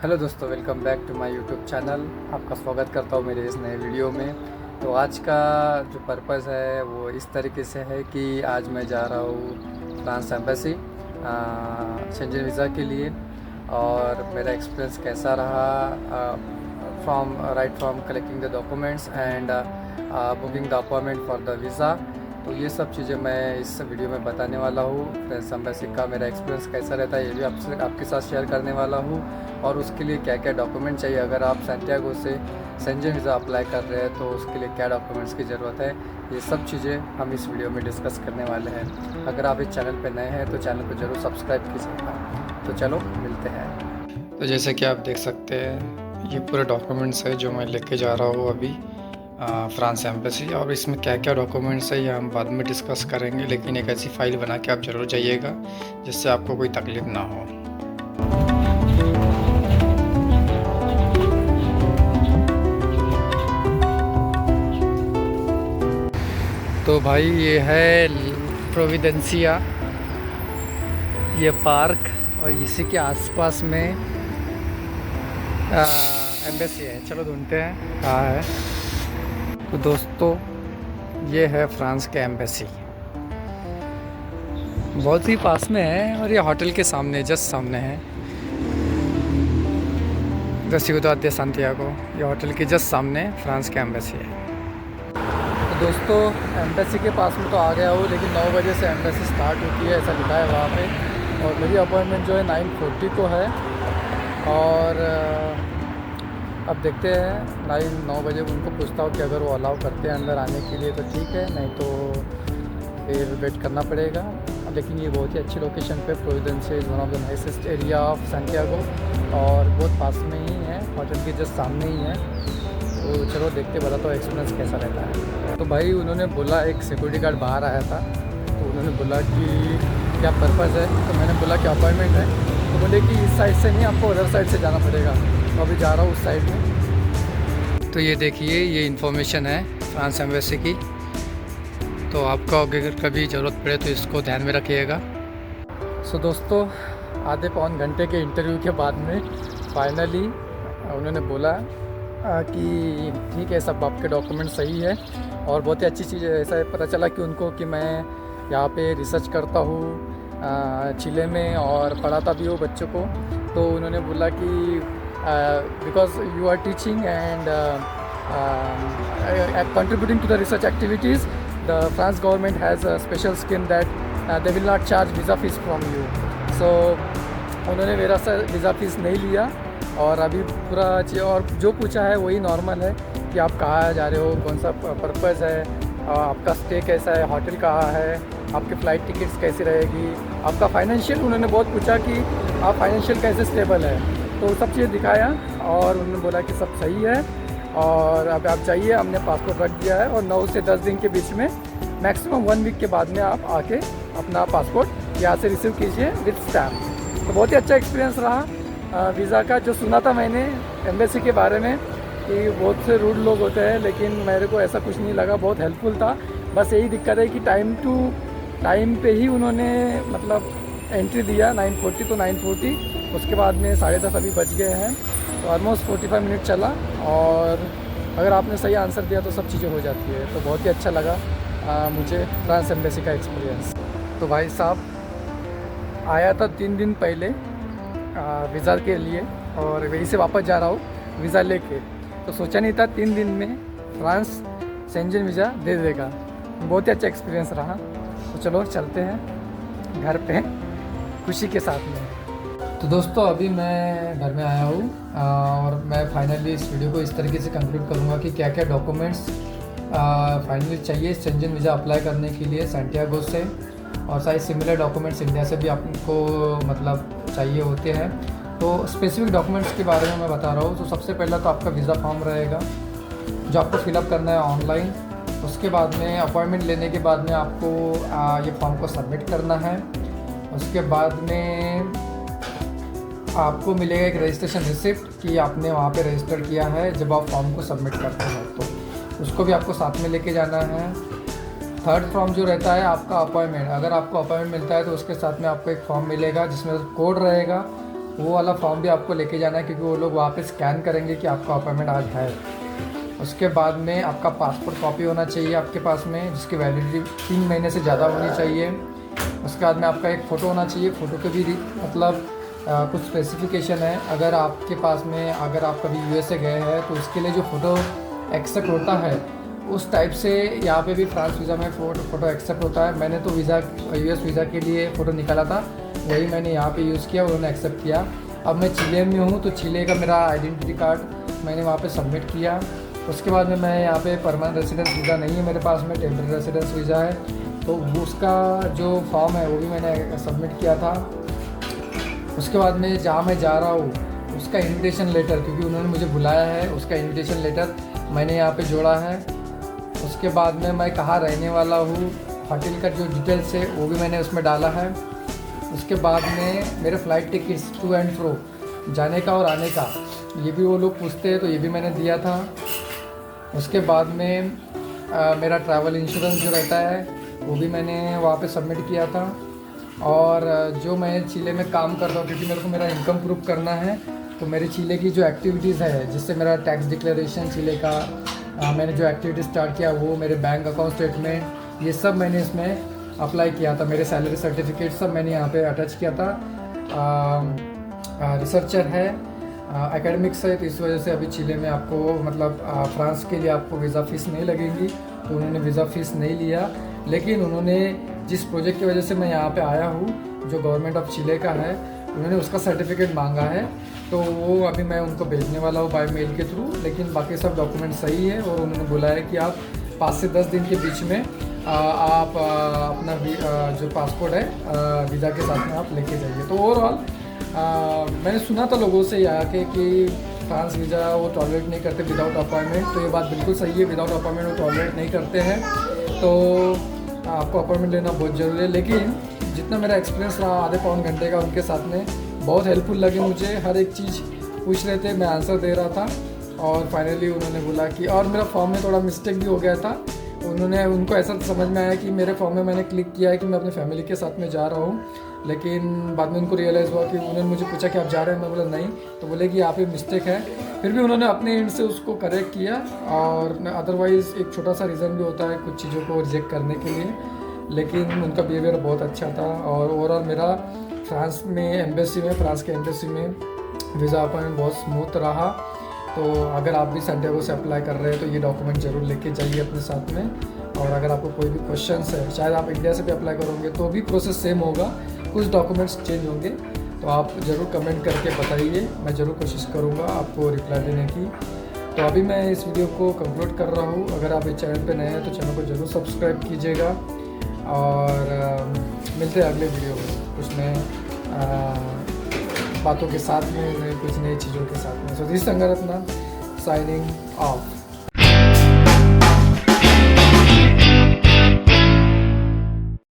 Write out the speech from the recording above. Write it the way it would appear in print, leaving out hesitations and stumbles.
Hello दोस्तों, welcome back to my YouTube channel. आपका स्वागत करता हूँ मेरे इस नए वीडियो में। तो आज का जो पर्पज़ है वो इस तरीके से है कि आज मैं जा रहा हूँ फ्रांस एम्बेसी शेंजन वीज़ा के लिए। और मेरा एक्सपीरियंस कैसा रहा from collecting the documents and booking the appointment for the visa. तो ये सब चीज़ें मैं इस वीडियो में बताने वाला हूँ। फ्रांस एम्बेसी का मेरा एक्सपीरियंस कैसा रहता है ये भी आपके साथ शेयर करने वाला हूँ। और उसके लिए क्या क्या डॉक्यूमेंट चाहिए, अगर आप सैंटियागो से शेंजन वीज़ा अप्लाई कर रहे हैं तो उसके लिए क्या डॉक्यूमेंट्स की ज़रूरत है, ये सब चीज़ें हम इस वीडियो में डिस्कस करने वाले हैं। अगर आप इस चैनल पर नए हैं तो चैनल को ज़रूर सब्सक्राइब कीजिएगा। तो चलो मिलते हैं। तो जैसे कि आप देख सकते हैं ये पूरे डॉक्यूमेंट्स है जो मैं लेके जा रहा हूँ अभी फ्रांस एम्बेसी। और इसमें क्या क्या डॉक्यूमेंट्स है ये हम बाद में डिस्कस करेंगे, लेकिन एक ऐसी फ़ाइल बना के आप ज़रूर जाइएगा जिससे आपको कोई तकलीफ़ ना हो। तो भाई ये है प्रोविडेंसिया, ये पार्क, और इसी के आसपास में एम्बेसी है। चलो ढूंढते हैं कहाँ है। तो दोस्तों ये है फ्रांस के एम्बेसी, बहुत ही पास में है और ये होटल के सामने जस्ट सामने है। सिउदाद दे सांतियागो, ये होटल के जस्ट सामने फ्रांस के एम्बेसी है। दोस्तों एम्बेसी के पास में तो आ गया हूँ, लेकिन 9 बजे से एम्बेसी स्टार्ट होती है ऐसा लिखा है वहाँ पे। और मेरी अपॉइंटमेंट जो है 9:40 को है। और अब देखते हैं 9 बजे उनको पूछता हूँ कि अगर वो अलाउ करते हैं अंदर आने के लिए तो ठीक है, नहीं तो फिर वेट करना पड़ेगा। लेकिन ये बहुत ही अच्छी लोकेशन पे, Providencia is one of the nicest area of Santiago और बहुत पास में ही है, होटल के जस्ट सामने ही है। तो चलो देखते बताता हूँ एक्सपीरियंस कैसा रहता है। तो भाई उन्होंने बोला, एक सिक्योरिटी गार्ड बाहर आया था, तो उन्होंने बोला कि क्या पर्पज़ है। तो मैंने बोला कि अपॉइंटमेंट है। तो बोले कि इस साइड से नहीं, आपको अदर साइड से जाना पड़ेगा। तो अभी जा रहा हूँ उस साइड में। तो ये देखिए, ये इन्फॉर्मेशन है फ्रांस एम्बेसी की। तो आपको अगर कभी ज़रूरत पड़े तो इसको ध्यान में रखिएगा। सो दोस्तों आधे पौन घंटे के इंटरव्यू के बाद में फाइनली उन्होंने बोला कि ठीक है, सब आपके डॉक्यूमेंट सही है। और बहुत ही अच्छी चीज़ है, ऐसा पता चला कि उनको कि मैं यहाँ पे रिसर्च करता हूँ चिले में और पढ़ाता भी हूँ बच्चों को। तो उन्होंने बोला कि because you are teaching and contributing to the research activities, the France government has a special scheme that they will not charge visa fees from you. So उन्होंने मेरा वीज़ा फीस नहीं लिया। और अभी पूरा चीज़ और जो पूछा है वही नॉर्मल है कि आप कहाँ जा रहे हो, कौन सा पर्पज़ है, आपका स्टे कैसा है, होटल कहाँ है, आपकी फ़्लाइट टिकट्स कैसी रहेगी, आपका फाइनेंशियल, उन्होंने बहुत पूछा कि आप फाइनेंशियल कैसे स्टेबल है। तो सब चीज़ दिखाया और उन्होंने बोला कि सब सही है और अब आप जाइए, हमने पासपोर्ट रख दिया है और 9 से 10 दिन के बीच में, मैक्सिमम 1 वीक के बाद में आप आके अपना पासपोर्ट यहाँ से रिसीव कीजिए विद स्टैम्प। तो बहुत ही अच्छा एक्सपीरियंस रहा वीज़ा का। जो सुना था मैंने एम्बेसी के बारे में कि बहुत से रूड लोग होते हैं, लेकिन मेरे को ऐसा कुछ नहीं लगा, बहुत हेल्पफुल था। बस यही दिक्कत है कि टाइम पे ही उन्होंने मतलब एंट्री दिया 9:40 तो 9:40, उसके बाद में 10:30 अभी बज गए हैं। तो ऑलमोस्ट 45 मिनट चला और अगर आपने सही आंसर दिया तो सब चीज़ें हो जाती है। तो बहुत ही अच्छा लगा मुझे फ्रांस एम्बेसी का एक्सपीरियंस। तो भाई साहब आया था 3 दिन पहले वीज़ा के लिए और वहीं से वापस जा रहा हूँ वीज़ा लेके। तो सोचा नहीं था 3 दिन में फ्रांस शेंजन वीज़ा दे देगा। बहुत ही अच्छा एक्सपीरियंस रहा। तो चलो चलते हैं घर पे खुशी के साथ में। तो दोस्तों अभी मैं घर में आया हूँ और मैं फाइनली इस वीडियो को इस तरीके से कंक्लूड करूँगा कि क्या क्या डॉक्यूमेंट्स फाइनली चाहिए शेंजन वीज़ा अप्लाई करने के लिए सैंटियागो से। और सारे सिमिलर डॉक्यूमेंट्स इंडिया से भी आपको मतलब चाहिए होते हैं। तो स्पेसिफिक डॉक्यूमेंट्स के बारे में मैं बता रहा हूँ। तो सबसे पहला तो आपका वीज़ा फॉर्म रहेगा जो आपको फिलअप करना है ऑनलाइन। उसके बाद में अपॉइंटमेंट लेने के बाद में आपको ये फॉर्म को सबमिट करना है। उसके बाद में आपको मिलेगा एक रजिस्ट्रेशन रिसिप्ट कि आपने वहाँ पे रजिस्टर किया है जब आप फॉर्म को सबमिट करते हैं, तो उसको भी आपको साथ में लेके जाना है। थर्ड फॉर्म जो रहता है आपका अपॉइंटमेंट, अगर आपको अपॉइंटमेंट मिलता है तो उसके साथ में आपको एक फॉर्म मिलेगा जिसमें कोड रहेगा। वो वाला फॉर्म भी आपको लेके जाना है, क्योंकि वो लोग वहाँ पे स्कैन करेंगे कि आपका अपॉइंटमेंट आज है। उसके बाद में आपका पासपोर्ट कॉपी होना चाहिए आपके पास में, जिसकी वैलिडिटी 3 महीने से ज़्यादा होनी चाहिए। उसके बाद में आपका एक फ़ोटो होना चाहिए। फ़ोटो के भी मतलब कुछ स्पेसिफिकेशन है। अगर आपके पास में अगर आप कभी यूएसए गए हैं तो उसके लिए जो फ़ोटो एक्सेप्ट होता है उस टाइप से यहाँ पे भी फ्रांस वीज़ा में फ़ोटो एक्सेप्ट होता है। मैंने तो यूएस वीज़ा के लिए फ़ोटो निकाला था, वही मैंने यहाँ पे यूज़ किया, उन्होंने एक्सेप्ट किया। अब मैं चिले में हूँ तो चिले का मेरा आइडेंटिटी कार्ड मैंने वहाँ पे सबमिट किया। उसके बाद में मैं यहाँ पे परमानेंट रेसिडेंस वीज़ा नहीं है मेरे पास में, टेम्परेरी रेसिडेंस वीज़ा है, तो उसका जो फॉर्म है वो भी मैंने सबमिट किया था। उसके बाद में जहाँ मैं जा रहा हूँ उसका इन्विटेशन लेटर, क्योंकि उन्होंने मुझे बुलाया है, उसका इन्विटेशन लेटर मैंने यहाँ पे जोड़ा है। उसके बाद में मैं कहाँ रहने वाला हूँ, होटल का जो डिटेल्स है वो भी मैंने उसमें डाला है। उसके बाद में मेरे flight tickets to and fro, जाने का और आने का, ये भी वो लोग पूछते हैं, तो ये भी मैंने दिया था। उसके बाद में मेरा ट्रैवल इंश्योरेंस जो रहता है वो भी मैंने वहाँ पे सबमिट किया था। और जो मैं चिले में काम कर रहा हूँ, क्योंकि मेरे को मेरा इनकम प्रूफ करना है, तो मेरे चिले की जो एक्टिविटीज़ है, जिससे मेरा टैक्स डिक्लेरेशन चिले का मैंने जो एक्टिविटी स्टार्ट किया वो, मेरे बैंक अकाउंट स्टेटमेंट, ये सब मैंने इसमें अप्लाई किया था। मेरे सैलरी सर्टिफिकेट सब मैंने यहाँ पे अटैच किया था। रिसर्चर है, एकेडमिक्स है, तो इस वजह से अभी चिले में आपको मतलब फ्रांस के लिए आपको वीज़ा फ़ीस नहीं लगेगी, तो उन्होंने वीज़ा फ़ीस नहीं लिया। लेकिन उन्होंने जिस प्रोजेक्ट की वजह से मैं यहाँ पे आया हूँ, जो गवर्नमेंट ऑफ चिले का है, उन्होंने उसका सर्टिफिकेट मांगा है, तो वो अभी मैं उनको भेजने वाला हूँ बाय मेल के थ्रू। लेकिन बाकी सब डॉक्यूमेंट सही है, और उन्होंने बोला है कि आप 5 से 10 दिन के बीच में आप अपना जो पासपोर्ट है वीज़ा के साथ में आप लेके जाइए। तो ओवरऑल मैंने सुना था लोगों से यहाँ के कि फ्रांस वीज़ा वो टॉलरेट नहीं करते विदाउट अपॉइंटमेंट, तो ये बात बिल्कुल सही है, विदाउट अपॉइंटमेंट वो टॉलरेट नहीं करते हैं, तो आपको अपॉइंटमेंट लेना बहुत ज़रूरी है। लेकिन जितना मेरा एक्सपीरियंस रहा आधे पौन घंटे का उनके साथ में, बहुत हेल्पफुल लगे मुझे। हर एक चीज़ पूछ रहे थे, मैं आंसर दे रहा था, और फाइनली उन्होंने बोला कि, और मेरा फॉर्म में थोड़ा मिस्टेक भी हो गया था, उनको ऐसा समझ में आया कि मेरे फॉर्म में मैंने क्लिक किया है कि मैं अपनी फैमिली के साथ में जा रहा हूँ, लेकिन बाद में उनको रियलाइज़ हुआ कि उन्होंने मुझे पूछा कि आप जा रहे हैं, मैं बोला नहीं, तो बोले कि यहाँ पे मिस्टेक है। फिर भी उन्होंने अपने एंड से उसको करेक्ट किया, और अदरवाइज़ एक छोटा सा रीज़न भी होता है कुछ चीज़ों को रिजेक्ट करने के लिए, लेकिन उनका बिहेवियर बहुत अच्छा था। और ओवरऑल मेरा फ्रांस में एम्बेसी में, फ्रांस के एम्बेसी में वीज़ा अपॉइंटमेंट बहुत स्मूथ रहा। तो अगर आप भी सैंटियागो से अप्लाई कर रहे हैं तो ये डॉक्यूमेंट ज़रूर लेके जाइए अपने साथ में। और अगर आपको कोई भी क्वेश्चंस है, शायद आप इंडिया से भी अप्लाई करोगे तो भी प्रोसेस सेम होगा, कुछ डॉक्यूमेंट्स चेंज होंगे, तो आप ज़रूर कमेंट करके बताइए, मैं ज़रूर कोशिश करूँगा आपको रिप्लाई देने की। तो अभी मैं इस वीडियो को कंक्लूड कर रहा हूँ। अगर आप इस चैनल पे नए हैं तो चैनल को ज़रूर सब्सक्राइब कीजिएगा, और मिलते हैं अगले वीडियो में कुछ नए बातों के साथ में, कुछ नई चीज़ों के साथ में। So this Sangaratna signing of.